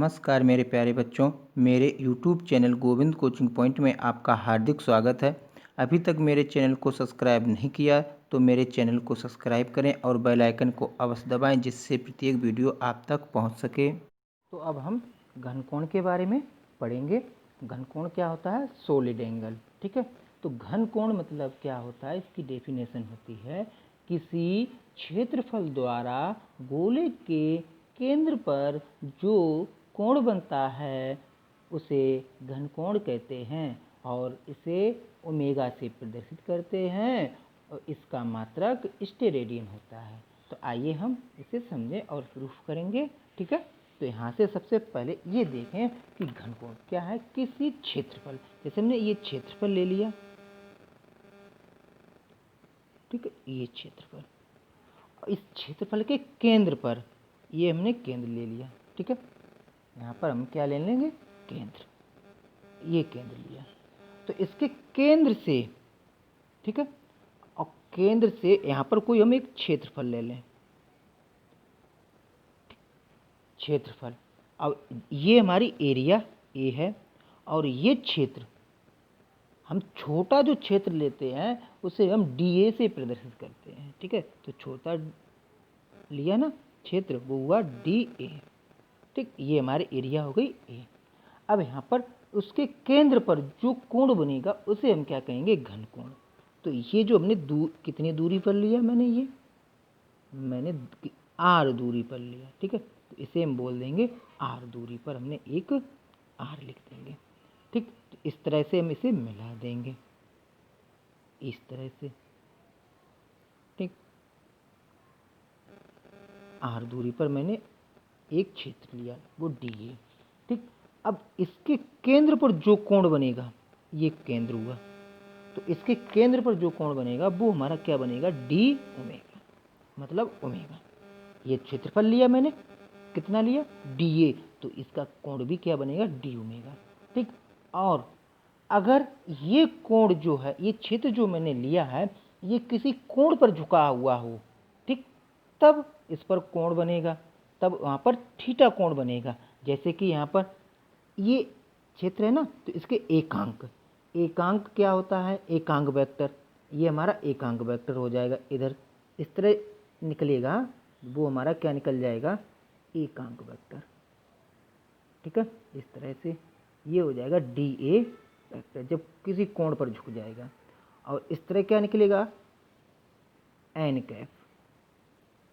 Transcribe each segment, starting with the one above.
नमस्कार मेरे प्यारे बच्चों, मेरे YouTube channel Govind coaching point में आपका हार्दिक स्वागत है। अभी तक मेरे चैनल को सब्सक्राइब नहीं किया तो मेरे चैनल को सब्सक्राइब करें और बेल आइकन को अवश्य दबाएं, जिससे प्रत्येक वीडियो आप तक पहुंच सके। तो अब हम घनकोण के बारे में पढ़ेंगे। घनकोण क्या होता है? Solid angle. ठीक है, तो घनकोण मतलब क्या होता है, इसकी डेफिनेशन होती है किसी क्षेत्रफल द्वारा गोले के केंद्र पर जो कोण बनता है उसे घनकोण कहते हैं और इसे ओमेगा से प्रदर्शित करते हैं और इसका मात्रक स्टेरेडियन होता है। तो आइए हम इसे समझें और प्रूफ करेंगे। ठीक है, तो यहाँ से सबसे पहले ये देखें कि घनकोण क्या है। किसी क्षेत्रफल, जैसे हमने ये क्षेत्रफल ले लिया, ठीक है, ये क्षेत्रफल, इस क्षेत्रफल के केंद्र पर ये हमने केंद्र ले लिया। ठीक है, यहाँ पर हम क्या ले लेंगे? केंद्र। ये केंद्र लिया तो इसके केंद्र से, ठीक है, और केंद्र से यहाँ पर कोई हम एक क्षेत्रफल ले लें, क्षेत्रफल। अब ये हमारी एरिया ए है और ये क्षेत्र, हम छोटा जो क्षेत्र लेते हैं उसे हम डी ए से प्रदर्शित करते हैं। ठीक है, तो छोटा लिया ना क्षेत्र, वो हुआ डी ए। ठीक, ये हमारी एरिया हो गई ए। अब यहाँ पर उसके केंद्र पर जो कोण बनेगा उसे हम क्या कहेंगे? घनकोण। तो ये जो हमने कितनी दूरी पर लिया, मैंने आर दूरी पर लिया। ठीक है, तो इसे हम बोल देंगे आर दूरी पर हमने एक आर लिख देंगे। ठीक, तो इस तरह से हम इसे मिला देंगे, इस तरह से। ठीक, आर दूरी पर मैंने एक क्षेत्र लिया, वो डी ए। ठीक, अब इसके केंद्र पर जो कोण बनेगा, ये केंद्र हुआ, तो इसके केंद्र पर जो कोण बनेगा वो हमारा क्या बनेगा? डी ओमेगा, मतलब ओमेगा। ये क्षेत्रफल लिया मैंने, कितना लिया? डी ए, तो इसका कोण भी क्या बनेगा? D omega. ठीक, और अगर ये कोण जो है, ये क्षेत्र जो मैंने लिया है, ये किसी कोण पर झुका हुआ हो, ठीक, तब इस पर कोण बनेगा, तब वहाँ पर थीटा कोण बनेगा। जैसे कि यहाँ पर ये क्षेत्र है ना, तो इसके एकांक, एकांक क्या होता है? एकांक वेक्टर। ये हमारा एकांक वेक्टर हो जाएगा, इधर इस तरह निकलेगा, वो हमारा क्या निकल जाएगा? एकांक वेक्टर। ठीक है, इस तरह से ये हो जाएगा डी ए वेक्टर, जब किसी कोण पर झुक जाएगा। और इस तरह क्या निकलेगा? N cap.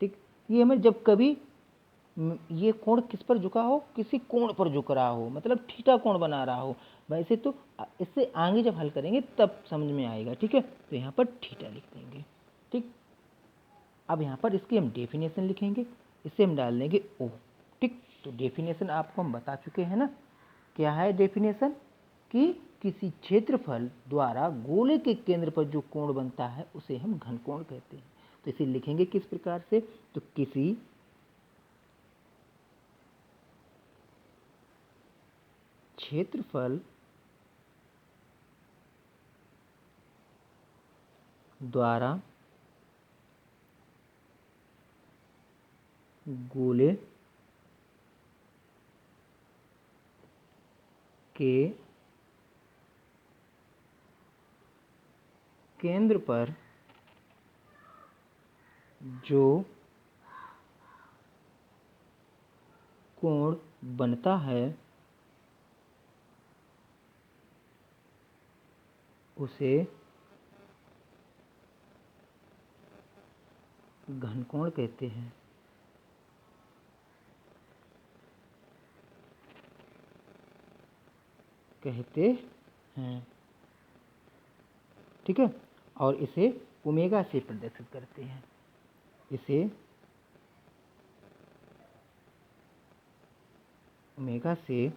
ठीक, ये हमें जब कभी ये कोण किस पर झुका हो? किसी कोण पर झुक रहा हो, मतलब थीटा कोण बना रहा हो। वैसे तो इससे आगे जब हल करेंगे तब समझ में आएगा। ठीक है, तो यहाँ पर थीटा लिख देंगे। ठीक, अब यहाँ पर इसकी हम डेफिनेशन लिखेंगे, इसे हम डाल देंगे ओ। ठीक, तो डेफिनेशन आपको हम बता चुके हैं ना, क्या है डेफिनेशन? कि किसी क्षेत्रफल द्वारा गोले के केंद्र पर जो कोण बनता है उसे हम घनकोण कहते हैं। तो इसे लिखेंगे किस प्रकार से? तो किसी क्षेत्रफल द्वारा गोले के केंद्र पर जो कोण बनता है उसे घनकोण कहते हैं। ठीक है, और इसे ओमेगा से प्रदर्शित करते हैं, इसे ओमेगा से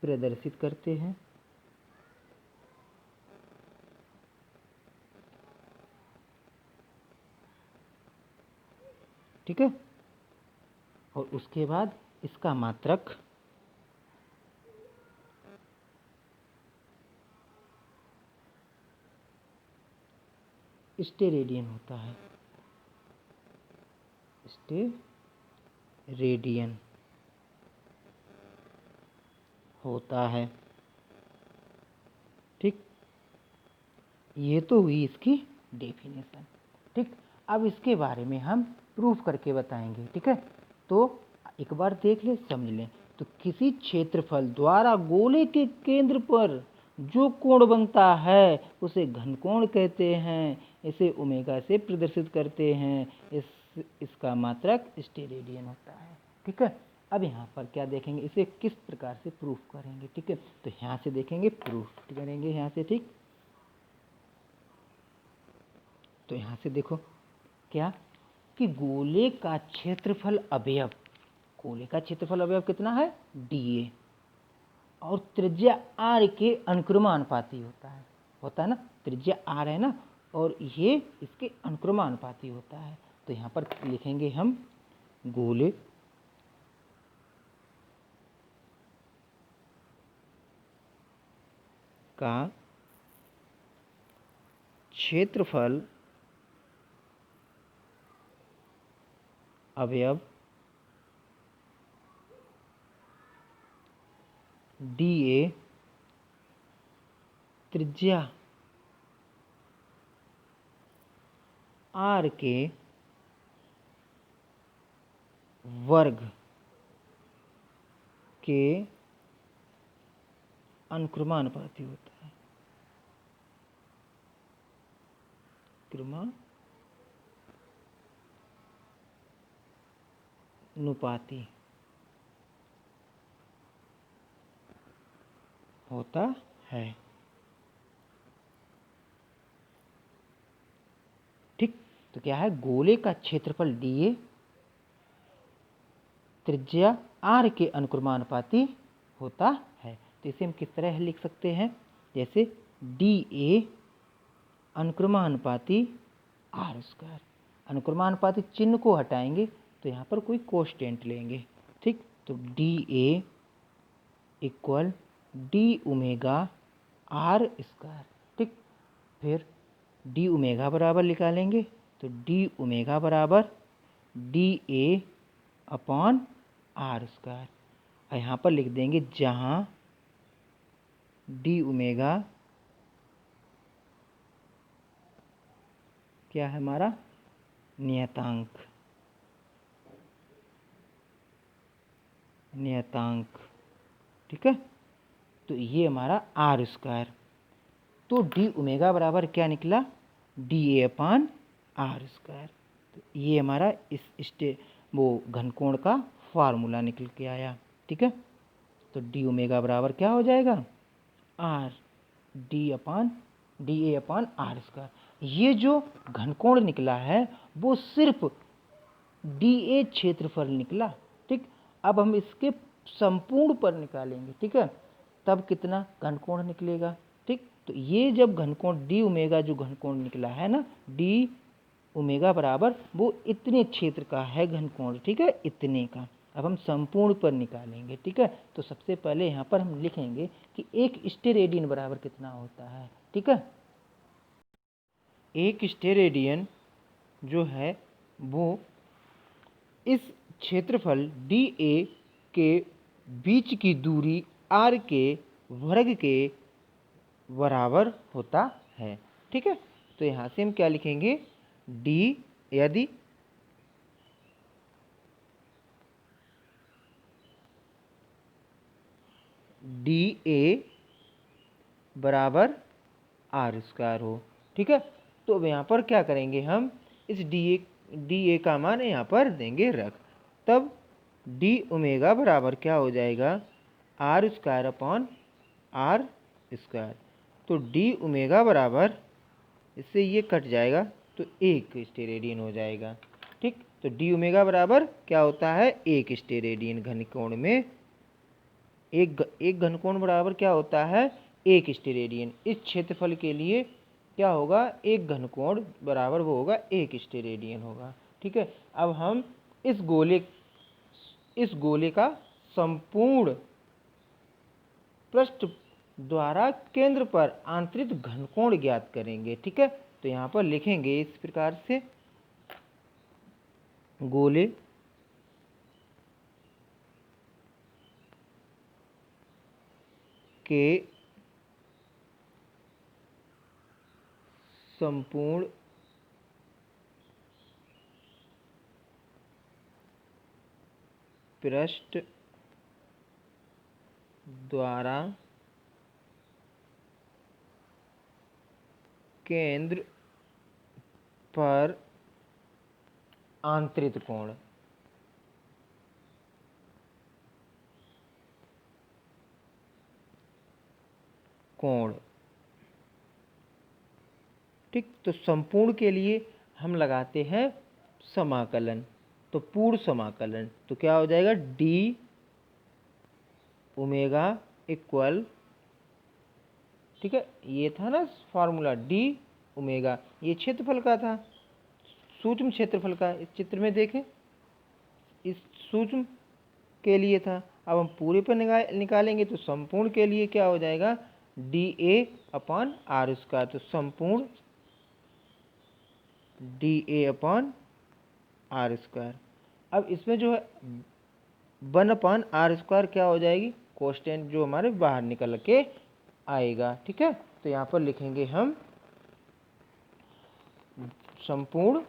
प्रदर्शित करते हैं। ठीक है, और उसके बाद इसका मात्रक स्टेरेडियन होता है, स्टेरेडियन। रेडियन होता है। ठीक, ये तो हुई इसकी डेफिनेशन। ठीक, अब इसके बारे में हम प्रूफ करके बताएंगे। ठीक है, तो एक बार देख ले, समझ लें। तो किसी क्षेत्रफल द्वारा गोले के केंद्र पर जो कोण बनता है उसे घनकोण कहते हैं। इसे ओमेगा से प्रदर्शित करते हैं। इसका मात्रक स्टेरेडियन होता है। ठीक है, अब यहाँ पर क्या देखेंगे, इसे किस प्रकार से प्रूफ करेंगे। ठीक है, तो यहाँ से देखेंगे, प्रूफ करेंगे यहाँ से। ठीक, तो यहाँ से देखो क्या कि गोले का क्षेत्रफल अवयव, गोले का क्षेत्रफल अवयव कितना है, dA, और त्रिज्या r के अनुक्रमानुपाती होता है ना, त्रिज्या r है ना, और ये इसके अनुक्रमानुपाती होता है। तो यहाँ पर लिखेंगे हम गोले का क्षेत्रफल अवयव dA त्रिज्या r के वर्ग के अनुक्रमानुपाती होता है। अनुपाती होता है। ठीक, तो क्या है, गोले का क्षेत्रफल dA त्रिज्या r के अनुक्रमानुपाती होता है। तो इसे हम किस तरह लिख सकते हैं, जैसे dA अनुक्रमानुपाती r स्क्वायर। अनुक्रमानुपाती चिन्ह को हटाएंगे तो यहाँ पर कोई कोष्टेंट लेंगे। ठीक, तो dA equal D omega r square. ठीक, फिर डी ओमेगा बराबर निकालेंगे तो डी ओमेगा बराबर dA अपॉन r स्क्वायर। और यहाँ पर लिख देंगे जहाँ डी ओमेगा क्या है हमारा नियतांक। ठीक है, तो ये हमारा r स्क्वायर। तो डी ओमेगा बराबर क्या निकला, dA अपॉन r स्क्वायर। तो ये हमारा वो घनकोण का फार्मूला निकल के आया। ठीक है, तो डी ओमेगा बराबर क्या हो जाएगा, dA अपॉन r स्क्वायर। ये जो घनकोण निकला है वो सिर्फ dA क्षेत्रफल निकला। ठीक, अब हम इसके संपूर्ण पर निकालेंगे। ठीक है, तब कितना घनकोण निकलेगा। ठीक, तो ये जब घनकोण डी ओमेगा जो घनकोण निकला है ना, डी ओमेगा बराबर वो इतने क्षेत्र का है घनकोण। ठीक है, इतने का। अब हम संपूर्ण पर निकालेंगे। ठीक है, तो सबसे पहले यहाँ पर हम लिखेंगे कि एक स्टेरेडियन बराबर कितना होता है। ठीक है, एक स्टेरेडियन जो है वो इस क्षेत्रफल dA के बीच की दूरी r के वर्ग के बराबर होता है। ठीक है, तो यहाँ से हम क्या लिखेंगे, d यदि dA बराबर r स्क्वायर हो। ठीक है, तो अब यहाँ पर क्या करेंगे, हम इस dA का मान यहाँ पर देंगे रख, तब डी ओमेगा बराबर क्या हो जाएगा, r square upon r square. तो डी ओमेगा बराबर, इससे ये कट जाएगा तो एक स्टेरेडियन हो जाएगा। ठीक, तो डी ओमेगा बराबर क्या होता है, एक स्टेरेडियन। घनकोण में एक घनकोण बराबर क्या होता है, एक स्टेरेडियन। इस क्षेत्रफल के लिए क्या होगा, एक घनकोण बराबर वो होगा एक स्टेरेडियन होगा। ठीक है, अब हम इस गोले का संपूर्ण पृष्ठ द्वारा केंद्र पर आंतरिक घनकोण ज्ञात करेंगे। ठीक है, तो यहाँ पर लिखेंगे इस प्रकार से, गोले के संपूर्ण पृष्ठ द्वारा केंद्र पर आंतरित कोण। ठीक, तो संपूर्ण के लिए हम लगाते हैं समाकलन, तो पूर्ण समाकलन, तो क्या हो जाएगा डी ओमेगा इक्वल, ठीक है, ये था ना फॉर्मूला डी ओमेगा, ये क्षेत्रफल का था, सूक्ष्म क्षेत्रफल का, इस चित्र में देखें इस सूक्ष्म के लिए था। अब हम पूरे पर निकालेंगे तो संपूर्ण के लिए क्या हो जाएगा D A upon R square, तो संपूर्ण D A upon R square. अब इसमें जो है 1/r² क्या हो जाएगी, कांस्टेंट जो हमारे बाहर निकल के आएगा। ठीक है, तो यहाँ पर लिखेंगे हम संपूर्ण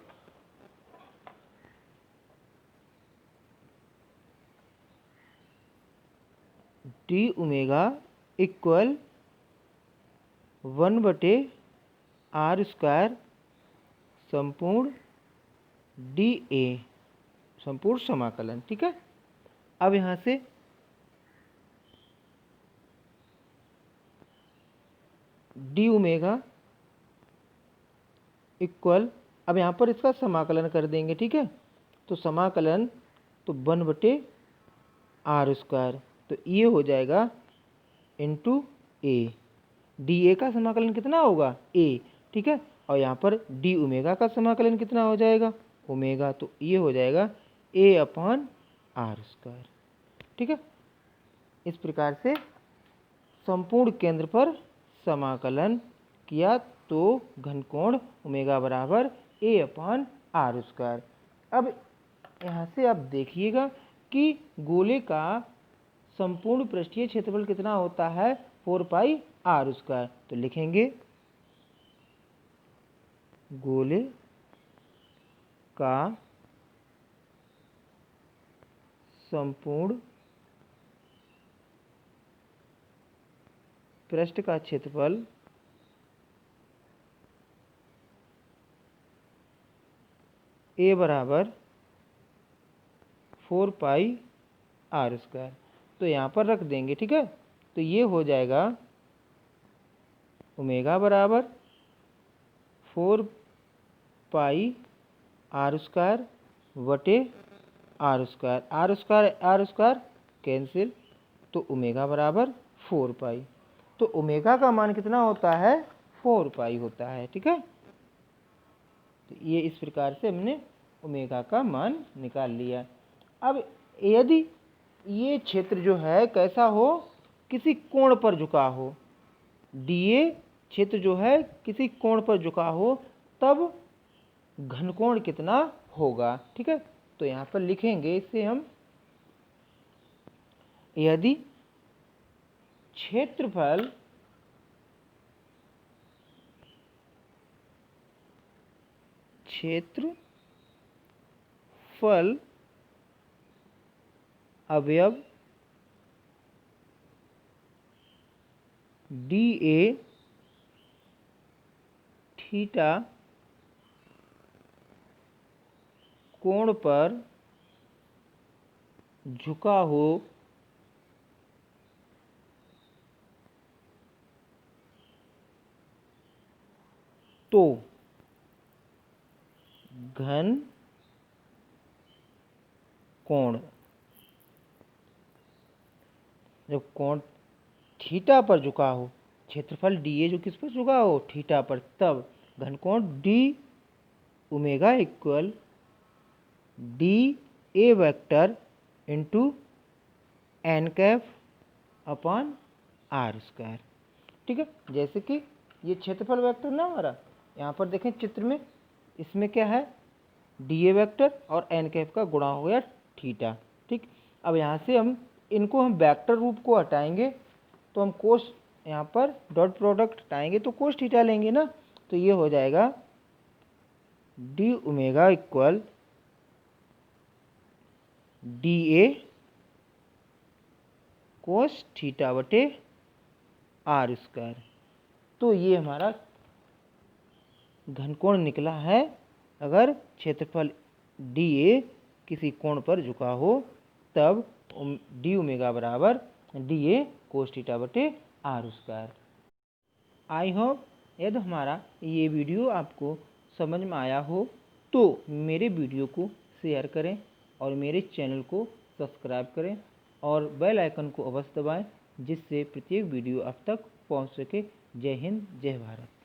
डी ओमेगा इक्वल 1/r² संपूर्ण डी ए संपूर्ण समाकलन। ठीक है, अब यहाँ से डी ओमेगा इक्वल, अब यहाँ पर इसका समाकलन कर देंगे। ठीक है, तो समाकलन तो 1/r², तो ये हो जाएगा इंटू ए, डी ए का समाकलन कितना होगा ए। ठीक है, और यहाँ पर डी ओमेगा का समाकलन कितना हो जाएगा ओमेगा, तो ये हो जाएगा ए अपॉन r²। ठीक है, इस प्रकार से संपूर्ण केंद्र पर समाकलन किया तो घनकोण ओमेगा बराबर ए अपॉन r²। अब यहाँ से आप देखिएगा कि गोले का संपूर्ण पृष्ठीय क्षेत्रफल कितना होता है 4πr², तो लिखेंगे गोले का संपूर्ण पृष्ठ का क्षेत्रफल ए बराबर 4πr², तो यहाँ पर रख देंगे। ठीक है, तो ये हो जाएगा ओमेगा बराबर 4πr² बटे r² कैंसिल, तो ओमेगा बराबर 4π, तो ओमेगा का मान कितना होता है 4π होता है। ठीक है, तो ये इस प्रकार से हमने ओमेगा का मान निकाल लिया। अब यदि ये क्षेत्र जो है कैसा हो, किसी कोण पर झुका हो, डीए क्षेत्र जो है किसी कोण पर झुका हो, तब घनकोण कितना होगा। ठीक है, तो यहाँ पर लिखेंगे इसे हम, यदि क्षेत्रफल अवयव डी ए थीटा कोण पर झुका हो तो घन कोण, जब कोण थीटा पर झुका हो, क्षेत्रफल डी ए जो किस पर झुका हो थीटा पर, तब घनकोण D omega equal D A vector into N cap upon r²। ठीक है, जैसे कि ये क्षेत्रफल वेक्टर ना हमारा, यहाँ पर देखें चित्र में, इसमें क्या है डी ए वेक्टर और एन कैफ का गुणा हो गया थीटा। ठीक, अब यहाँ से हम इनको वेक्टर रूप को हटाएंगे तो हम कोस यहाँ पर डॉट प्रोडक्ट हटाएंगे तो कोस थीटा लेंगे ना, तो ये हो जाएगा डी ओमेगा इक्वल डी ए कोस थीटा बटे आर स्क्वायर। तो ये हमारा घनकोण निकला है अगर क्षेत्रफल डी ए किसी कोण पर झुका हो, तब डी ओमेगा बराबर डी ए कोस थीटा बटे आर स्क्वायर। आई होप यदि हमारा ये वीडियो आपको समझ में आया हो तो मेरे वीडियो को शेयर करें और मेरे चैनल को सब्सक्राइब करें और बेल आइकन को अवश्य दबाएं, जिससे प्रत्येक वीडियो आप तक पहुंच सके। जय हिंद, जय भारत।